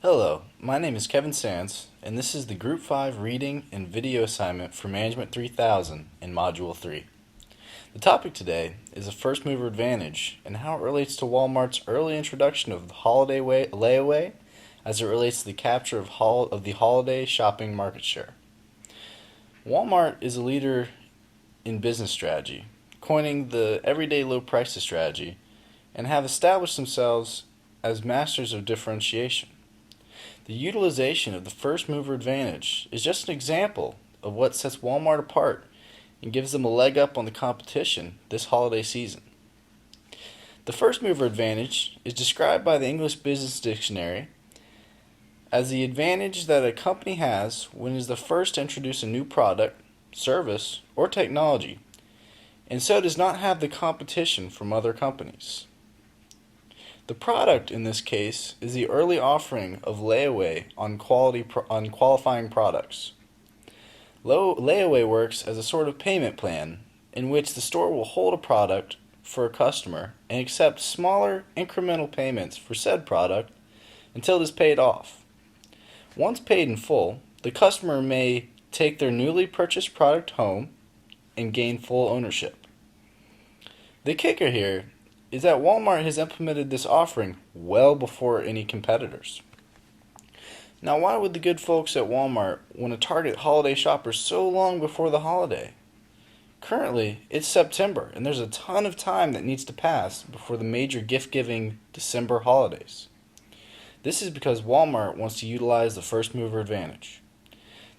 Hello, my name is Kevin Sands, and this is the Group 5 Reading and Video assignment for Management 3000 in Module 3. The topic today is a first mover advantage and how it relates to Walmart's early introduction of the holiday layaway as it relates to the capture of the holiday shopping market share. Walmart is a leader in business strategy, coining the everyday low prices strategy, and have established themselves as masters of differentiation. The utilization of the first mover advantage is just an example of what sets Walmart apart and gives them a leg up on the competition this holiday season. The first mover advantage is described by the English Business Dictionary as the advantage that a company has when it is the first to introduce a new product, service, or technology, and so does not have the competition from other companies. The product in this case is the early offering of layaway on qualifying products. Layaway works as a sort of payment plan in which the store will hold a product for a customer and accept smaller incremental payments for said product until it is paid off. Once paid in full, the customer may take their newly purchased product home and gain full ownership. The kicker here is that Walmart has implemented this offering well before any competitors. Now, why would the good folks at Walmart want to target holiday shoppers so long before the holiday? Currently, it's September, and there's a ton of time that needs to pass before the major gift-giving December holidays. This is because Walmart wants to utilize the first mover advantage.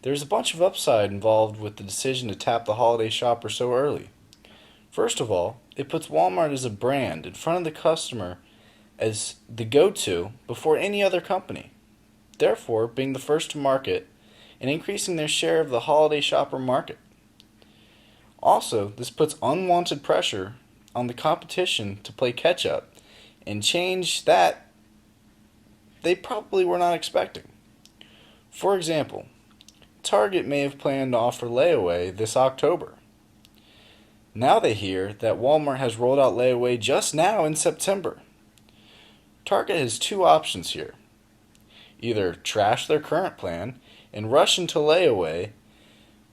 There's a bunch of upside involved with the decision to tap the holiday shopper so early. First of all, it puts Walmart as a brand in front of the customer as the go-to before any other company, therefore being the first to market and increasing their share of the holiday shopper market. Also, this puts unwanted pressure on the competition to play catch-up and change that they probably were not expecting. For example, Target may have planned to offer layaway this October. Now they hear that Walmart has rolled out layaway just now in September. Target has two options here. Either trash their current plan and rush into layaway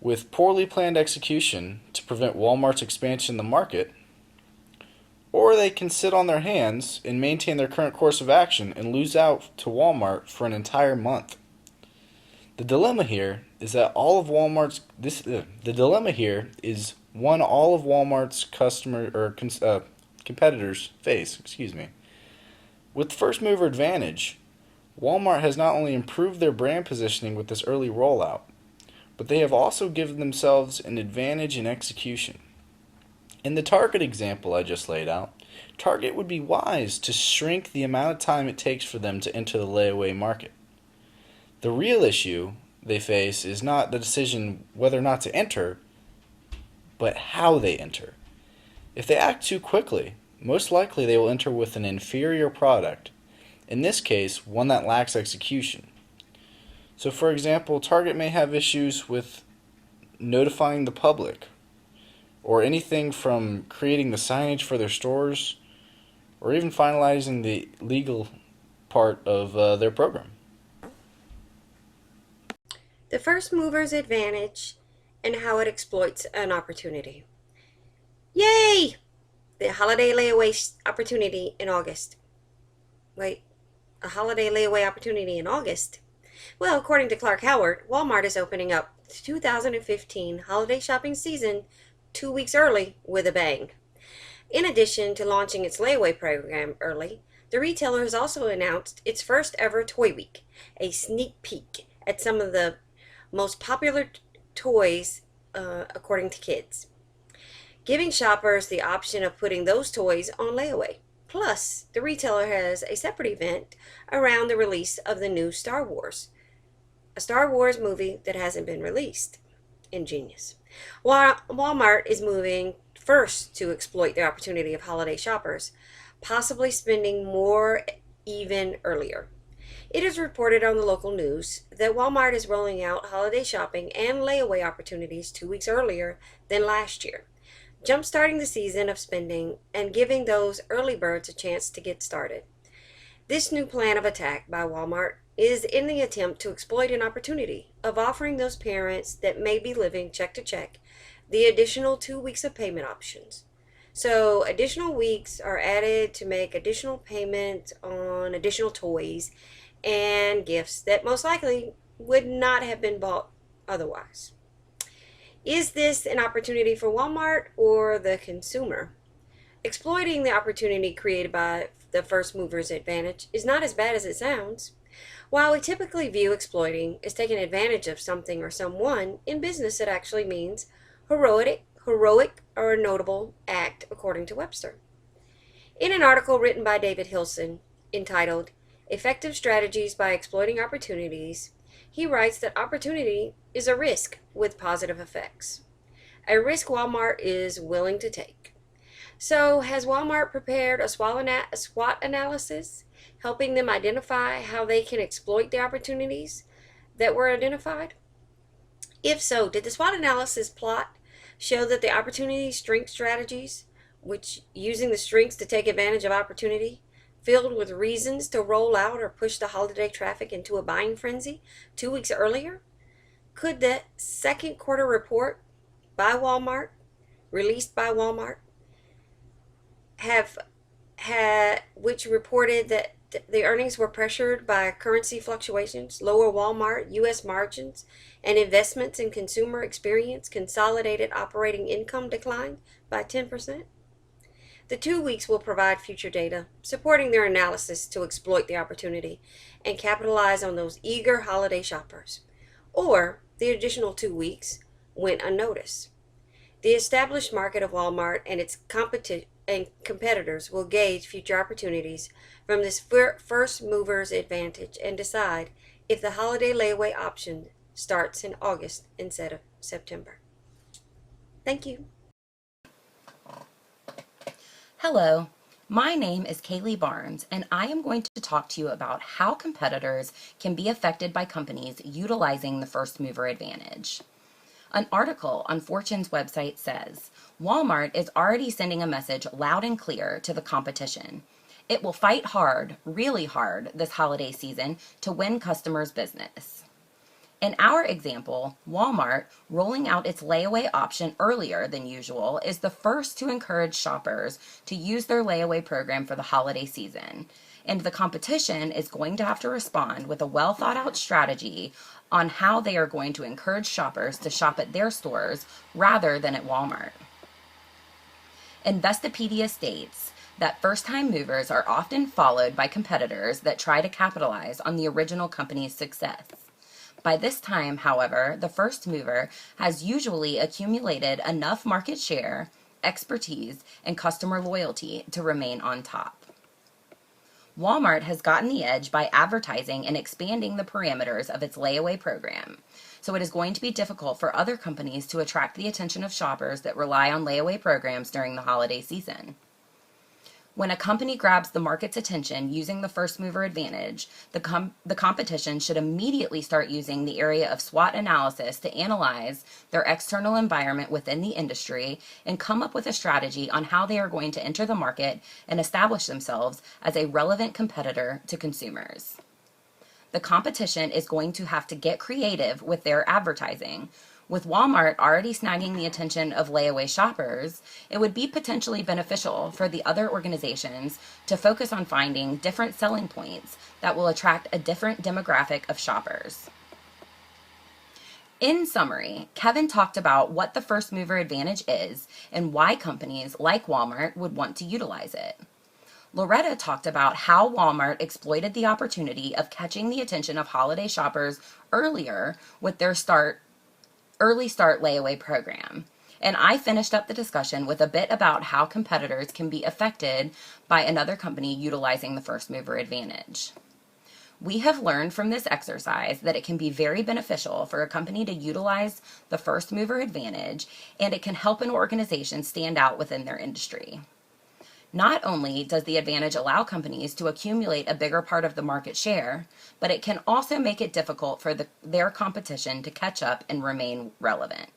with poorly planned execution to prevent Walmart's expansion in the market, or they can sit on their hands and maintain their current course of action and lose out to Walmart for an entire month. The dilemma here is that all of Walmart's all of Walmart's competitors face. With first mover advantage, Walmart has not only improved their brand positioning with this early rollout, but they have also given themselves an advantage in execution. In the Target example I just laid out, Target would be wise to shrink the amount of time it takes for them to enter the layaway market. The real issue they face is not the decision whether or not to enter, but how they enter. If they act too quickly, most likely they will enter with an inferior product, in this case, one that lacks execution. So, for example, Target may have issues with notifying the public, or anything from creating the signage for their stores, or even finalizing the legal part of their program. The first mover's advantage and how it exploits an opportunity. Yay! The holiday layaway opportunity in August. Wait, a holiday layaway opportunity in August? Well, according to Clark Howard, Walmart is opening up the 2015 holiday shopping season 2 weeks early with a bang. In addition to launching its layaway program early, the retailer has also announced its first ever Toy Week, a sneak peek at some of the most popular toys according to kids, giving shoppers the option of putting those toys on layaway. Plus, the retailer has a separate event around the release of the new Star Wars, a Star Wars movie that hasn't been released. Ingenious. Walmart is moving first to exploit the opportunity of holiday shoppers, possibly spending more even earlier. It is reported on the local news that Walmart is rolling out holiday shopping and layaway opportunities 2 weeks earlier than last year, jumpstarting the season of spending and giving those early birds a chance to get started. This new plan of attack by Walmart is in the attempt to exploit an opportunity of offering those parents that may be living check to check the additional 2 weeks of payment options. So additional weeks are added to make additional payments on additional toys and gifts that most likely would not have been bought otherwise. Is this an opportunity for Walmart or the consumer? Exploiting the opportunity created by the first mover's advantage is not as bad as it sounds. While we typically view exploiting as taking advantage of something or someone, in business it actually means heroic or notable act, according to Webster. In an article written by David Hilson entitled Effective Strategies by Exploiting Opportunities, he writes that opportunity is a risk with positive effects, a risk Walmart is willing to take. So, has Walmart prepared a SWOT analysis, helping them identify how they can exploit the opportunities that were identified? If so, did the SWOT analysis plot show that the opportunity strength strategies, which using the strengths to take advantage of opportunity, filled with reasons to roll out or push the holiday traffic into a buying frenzy 2 weeks earlier? Could the second quarter report by Walmart, released by Walmart, have had, which reported that the earnings were pressured by currency fluctuations, lower Walmart U.S. margins, and investments in consumer experience, consolidated operating income declined by 10%? The 2 weeks will provide future data supporting their analysis to exploit the opportunity and capitalize on those eager holiday shoppers. Or the additional 2 weeks went unnoticed. The established market of Walmart and its competitors will gauge future opportunities from this first mover's advantage and decide if the holiday layaway option starts in August instead of September. Thank you. Hello, my name is Kaylee Barnes, and I am going to talk to you about how competitors can be affected by companies utilizing the first mover advantage. An article on Fortune's website says, Walmart is already sending a message loud and clear to the competition. It will fight hard, really hard, this holiday season to win customers' business. In our example, Walmart rolling out its layaway option earlier than usual is the first to encourage shoppers to use their layaway program for the holiday season. And the competition is going to have to respond with a well thought out strategy on how they are going to encourage shoppers to shop at their stores rather than at Walmart. Investopedia states that first-time movers are often followed by competitors that try to capitalize on the original company's success. By this time, however, the first mover has usually accumulated enough market share, expertise, and customer loyalty to remain on top. Walmart has gotten the edge by advertising and expanding the parameters of its layaway program, so it is going to be difficult for other companies to attract the attention of shoppers that rely on layaway programs during the holiday season. When a company grabs the market's attention using the first mover advantage, the competition should immediately start using the area of SWOT analysis to analyze their external environment within the industry and come up with a strategy on how they are going to enter the market and establish themselves as a relevant competitor to consumers. The competition is going to have to get creative with their advertising. With Walmart already snagging the attention of layaway shoppers, it would be potentially beneficial for the other organizations to focus on finding different selling points that will attract a different demographic of shoppers. In summary, Kevin talked about what the first mover advantage is and why companies like Walmart would want to utilize it. Loretta talked about how Walmart exploited the opportunity of catching the attention of holiday shoppers earlier with their early start layaway program. And I finished up the discussion with a bit about how competitors can be affected by another company utilizing the first mover advantage. We have learned from this exercise that it can be very beneficial for a company to utilize the first mover advantage, and it can help an organization stand out within their industry. Not only does the advantage allow companies to accumulate a bigger part of the market share, but it can also make it difficult for their competition to catch up and remain relevant.